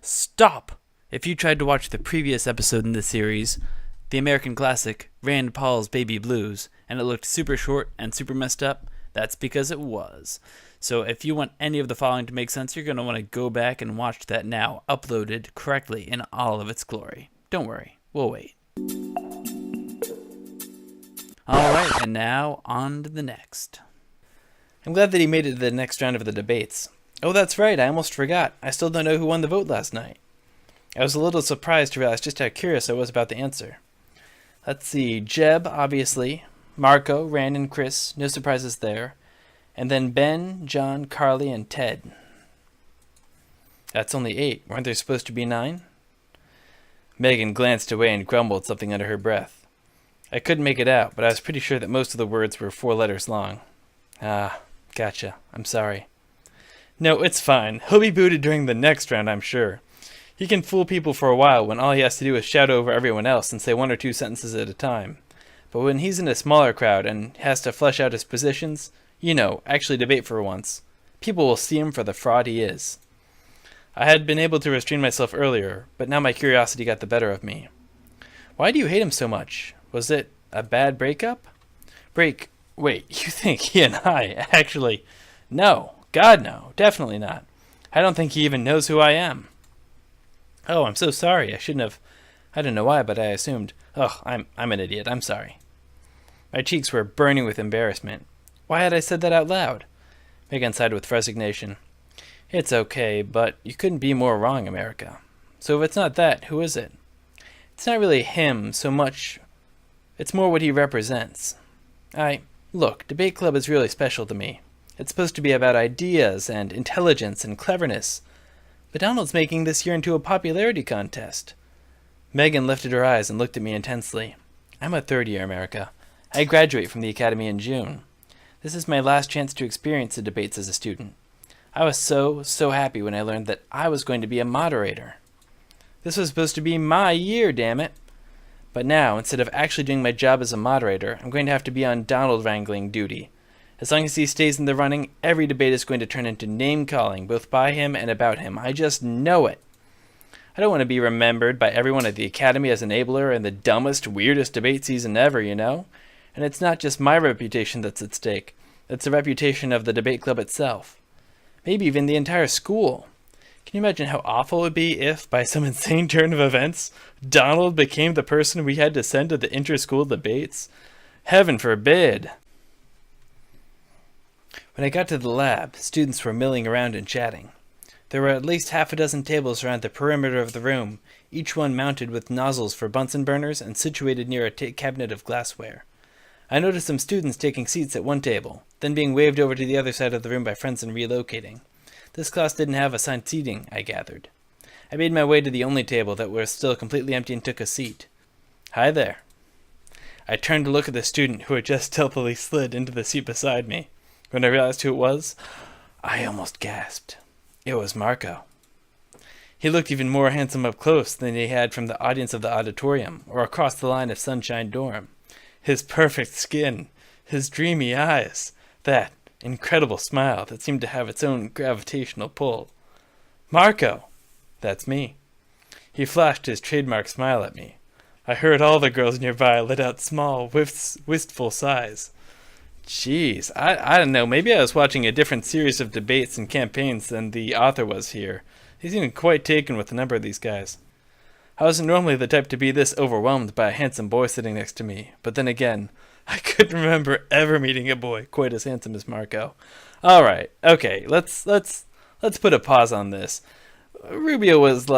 Stop! If you tried to watch the previous episode in this series, the American classic Rand Paul's Baby Blues, and it looked super short and super messed up, that's because it was. So if you want any of the following to make sense, you're going to want to go back and watch that now, uploaded correctly in all of its glory. Don't worry, we'll wait. Alright, and now on to the next. I'm glad that he made it to the next round of the debates. Oh, that's right, I almost forgot. I still don't know who won the vote last night. I was a little surprised to realize just how curious I was about the answer. Let's see, Jeb, obviously, Marco, Rand, and Chris, no surprises there, and then Ben, John, Carly, and Ted. That's only 8. Weren't there supposed to be 9? Megan glanced away and grumbled something under her breath. I couldn't make it out, but I was pretty sure that most of the words were 4 letters long. Ah, gotcha. I'm sorry. No, it's fine. He'll be booted during the next round, I'm sure. He can fool people for a while when all he has to do is shout over everyone else and say 1 or 2 sentences at a time. But when he's in a smaller crowd and has to flesh out his positions, actually debate for once, people will see him for the fraud he is. I had been able to restrain myself earlier, but now my curiosity got the better of me. Why do you hate him so much? Was it a bad breakup? Wait, you think he and I actually... No, God no, definitely not. I don't think he even knows who I am. Oh, I'm so sorry, I shouldn't have... I don't know why, but I assumed... Oh, I'm an idiot, I'm sorry. My cheeks were burning with embarrassment. Why had I said that out loud? Megan sighed with resignation. It's okay, but you couldn't be more wrong, America. So if it's not that, who is it? It's not really him so much... It's more what he represents. Look, debate club is really special to me. It's supposed to be about ideas and intelligence and cleverness. But Donald's making this year into a popularity contest. Megan lifted her eyes and looked at me intensely. I'm a third year, America. I graduate from the academy in June. This is my last chance to experience the debates as a student. I was so happy when I learned that I was going to be a moderator. This was supposed to be my year, damn it. But now, instead of actually doing my job as a moderator, I'm going to have to be on Donald wrangling duty. As long as he stays in the running, every debate is going to turn into name-calling, both by him and about him. I just know it. I don't want to be remembered by everyone at the Academy as enabler in the dumbest, weirdest debate season ever, And it's not just my reputation that's at stake. It's the reputation of the debate club itself. Maybe even the entire school. Can you imagine how awful it would be if, by some insane turn of events, Donald became the person we had to send to the inter-school debates? Heaven forbid! When I got to the lab, students were milling around and chatting. There were at least half a dozen tables around the perimeter of the room, each one mounted with nozzles for Bunsen burners and situated near a cabinet of glassware. I noticed some students taking seats at one table, then being waved over to the other side of the room by friends and relocating. This class didn't have assigned seating, I gathered. I made my way to the only table that was still completely empty and took a seat. Hi there. I turned to look at the student who had just stealthily slid into the seat beside me. When I realized who it was, I almost gasped. It was Marco. He looked even more handsome up close than he had from the audience of the auditorium or across the line of Sunshine Dorm. His perfect skin, his dreamy eyes, that incredible smile that seemed to have its own gravitational pull. Marco! That's me. He flashed his trademark smile at me. I heard all the girls nearby let out small, wistful sighs. Jeez, I don't know, maybe I was watching a different series of debates and campaigns than the author was here. He seemed quite taken with the number of these guys. I wasn't normally the type to be this overwhelmed by a handsome boy sitting next to me, but then again, I couldn't remember ever meeting a boy quite as handsome as Marco. Alright, okay, let's put a pause on this. Rubio was,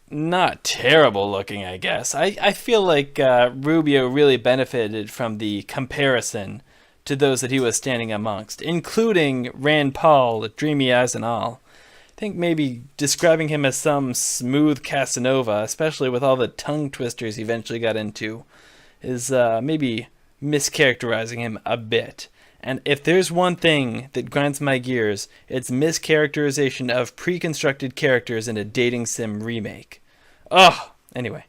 not terrible looking, I guess. I feel like Rubio really benefited from the comparison to those that he was standing amongst, including Rand Paul, dreamy eyes and all. I think maybe describing him as some smooth Casanova, especially with all the tongue twisters he eventually got into, is maybe mischaracterizing him a bit. And if there's one thing that grinds my gears, it's mischaracterization of pre-constructed characters in a dating sim remake. Anyway.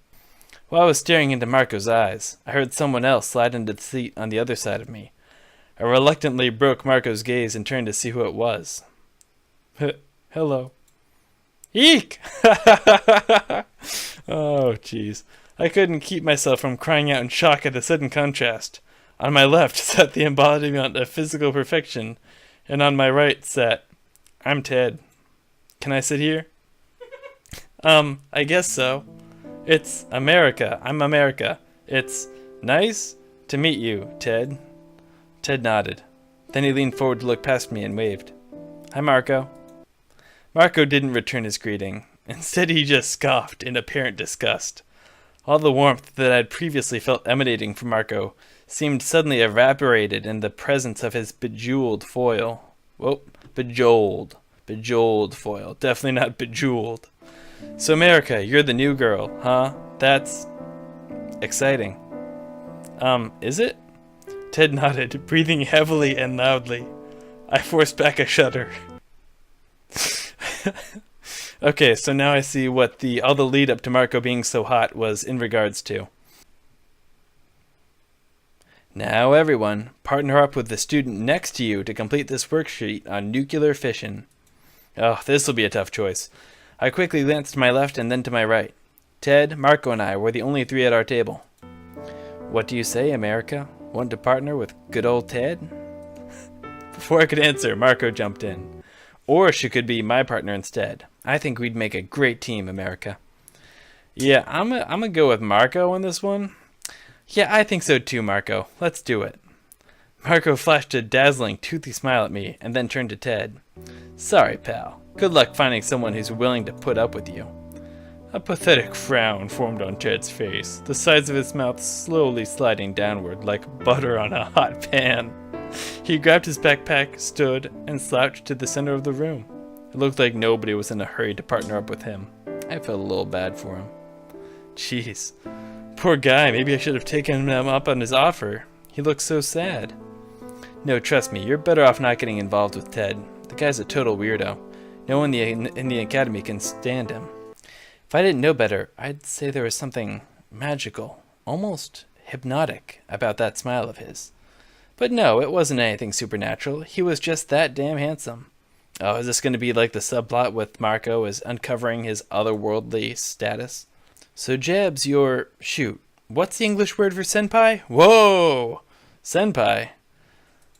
While I was staring into Marco's eyes, I heard someone else slide into the seat on the other side of me. I reluctantly broke Marco's gaze and turned to see who it was. Hello. Eek! Oh, jeez. I couldn't keep myself from crying out in shock at the sudden contrast. On my left sat the embodiment of physical perfection, and on my right sat... I'm Ted. Can I sit here? I guess so. It's America. I'm America. It's nice to meet you, Ted. Ted nodded. Then he leaned forward to look past me and waved. Hi, Marco. Marco didn't return his greeting. Instead, he just scoffed in apparent disgust. All the warmth that I had previously felt emanating from Marco seemed suddenly evaporated in the presence of his bejeweled foil. Whoa, bejeweled. Bejeweled foil. Definitely not bejeweled. So, America, you're the new girl, huh? That's exciting. Is it? Ted nodded, breathing heavily and loudly. I forced back a shudder. Okay, so now I see what all the lead up to Marco being so hot was in regards to. Now everyone, partner up with the student next to you to complete this worksheet on nuclear fission. Oh, this will be a tough choice. I quickly glanced to my left and then to my right. Ted, Marco, and I were the only three at our table. What do you say, America? Want to partner with good old Ted? Before I could answer, Marco jumped in. Or she could be my partner instead. I think we'd make a great team, America. Yeah, I'm gonna go with Marco on this one. Yeah, I think so too, Marco. Let's do it. Marco flashed a dazzling, toothy smile at me and then turned to Ted. Sorry, pal. Good luck finding someone who's willing to put up with you. A pathetic frown formed on Ted's face, the sides of his mouth slowly sliding downward like butter on a hot pan. He grabbed his backpack, stood, and slouched to the center of the room. It looked like nobody was in a hurry to partner up with him. I felt a little bad for him. Jeez. Poor guy, maybe I should have taken him up on his offer. He looked so sad. No, trust me, you're better off not getting involved with Ted. The guy's a total weirdo. No one in the academy can stand him. If I didn't know better, I'd say there was something magical, almost hypnotic, about that smile of his. But no, it wasn't anything supernatural. He was just that damn handsome. Oh, is this going to be like the subplot with Marco as uncovering his otherworldly status? So Jebs, shoot, what's the English word for senpai? Whoa! Senpai?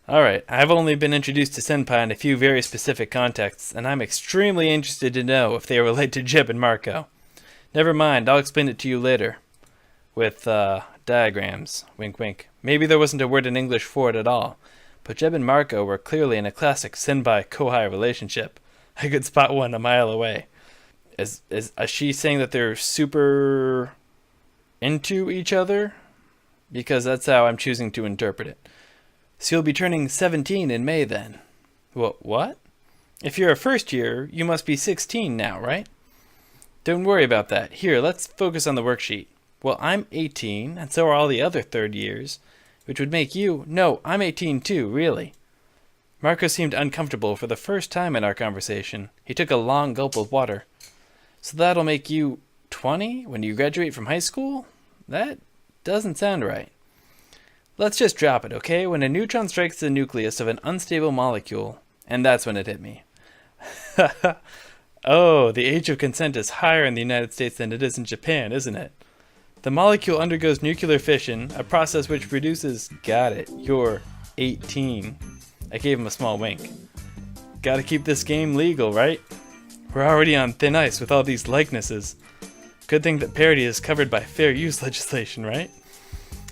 Alright, I've only been introduced to senpai in a few very specific contexts, and I'm extremely interested to know if they relate to Jeb and Marco. Never mind, I'll explain it to you later. With, diagrams. Wink wink. Maybe there wasn't a word in English for it at all, but Jeb and Marco were clearly in a classic senpai-kohai relationship. I could spot one a mile away. Is she saying that they're super into each other? Because that's how I'm choosing to interpret it. So you'll be turning 17 in May then. What? If you're a first year, you must be 16 now, right? Don't worry about that. Here, let's focus on the worksheet. Well, I'm 18, and so are all the other third years, which would make you... No, I'm 18 too, really. Marco seemed uncomfortable for the first time in our conversation. He took a long gulp of water. So that'll make you 20 when you graduate from high school? That doesn't sound right. Let's just drop it, okay? When a neutron strikes the nucleus of an unstable molecule, and that's when it hit me. Oh, the age of consent is higher in the United States than it is in Japan, isn't it? The molecule undergoes nuclear fission, a process which produces... Got it. You're 18. I gave him a small wink. Gotta keep this game legal, right? We're already on thin ice with all these likenesses. Good thing that parody is covered by fair use legislation, right?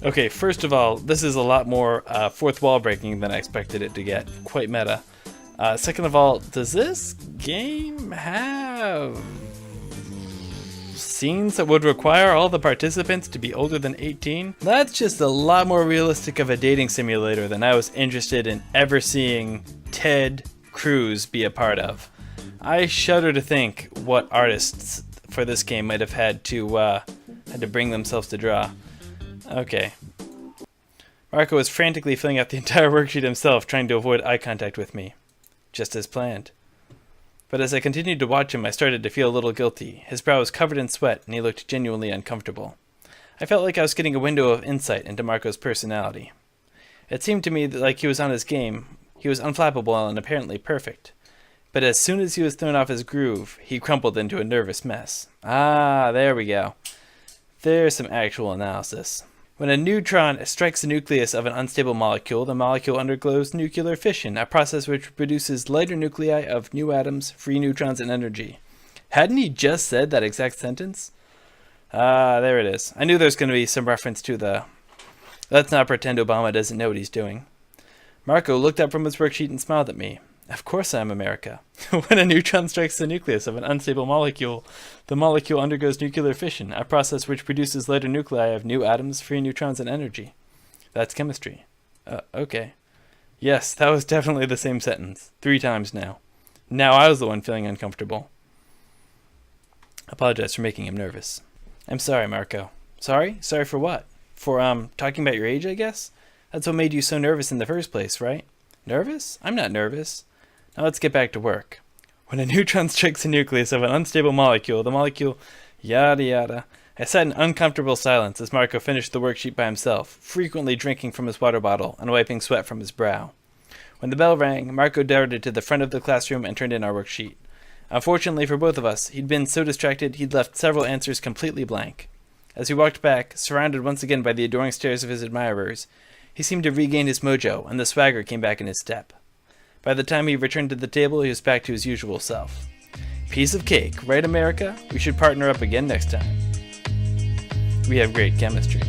Okay, first of all, this is a lot more fourth wall breaking than I expected it to get. Quite meta. Second of all, does this game have scenes that would require all the participants to be older than 18? That's just a lot more realistic of a dating simulator than I was interested in ever seeing Ted Cruz be a part of. I shudder to think what artists for this game might have had to bring themselves to draw. Okay. Marco was frantically filling out the entire worksheet himself, trying to avoid eye contact with me. Just as planned. But as I continued to watch him, I started to feel a little guilty. His brow was covered in sweat, and he looked genuinely uncomfortable. I felt like I was getting a window of insight into Marco's personality. It seemed to me that like he was on his game. He was unflappable and apparently perfect. But as soon as he was thrown off his groove, he crumpled into a nervous mess. Ah, there we go. There's some actual analysis. When a neutron strikes the nucleus of an unstable molecule, the molecule undergoes nuclear fission, a process which produces lighter nuclei of new atoms, free neutrons, and energy. Hadn't he just said that exact sentence? Ah, there it is. I knew there was going to be some reference to the "let's not pretend Obama doesn't know what he's doing." Marco looked up from his worksheet and smiled at me. Of course I am America. When a neutron strikes the nucleus of an unstable molecule, the molecule undergoes nuclear fission, a process which produces lighter nuclei of new atoms, free neutrons, and energy. That's chemistry. Okay. Yes, that was definitely the same sentence. 3 times now. Now I was the one feeling uncomfortable. I apologize for making him nervous. I'm sorry, Marco. Sorry? Sorry for what? For, talking about your age, I guess? That's what made you so nervous in the first place, right? Nervous? I'm not nervous. Now let's get back to work. When a neutron strikes the nucleus of an unstable molecule, the molecule... yada yada. I sat in uncomfortable silence as Marco finished the worksheet by himself, frequently drinking from his water bottle and wiping sweat from his brow. When the bell rang, Marco darted to the front of the classroom and turned in our worksheet. Unfortunately for both of us, he'd been so distracted he'd left several answers completely blank. As he walked back, surrounded once again by the adoring stares of his admirers, he seemed to regain his mojo, and the swagger came back in his step. By the time he returned to the table, he was back to his usual self. Piece of cake, right, America? We should partner up again next time. We have great chemistry.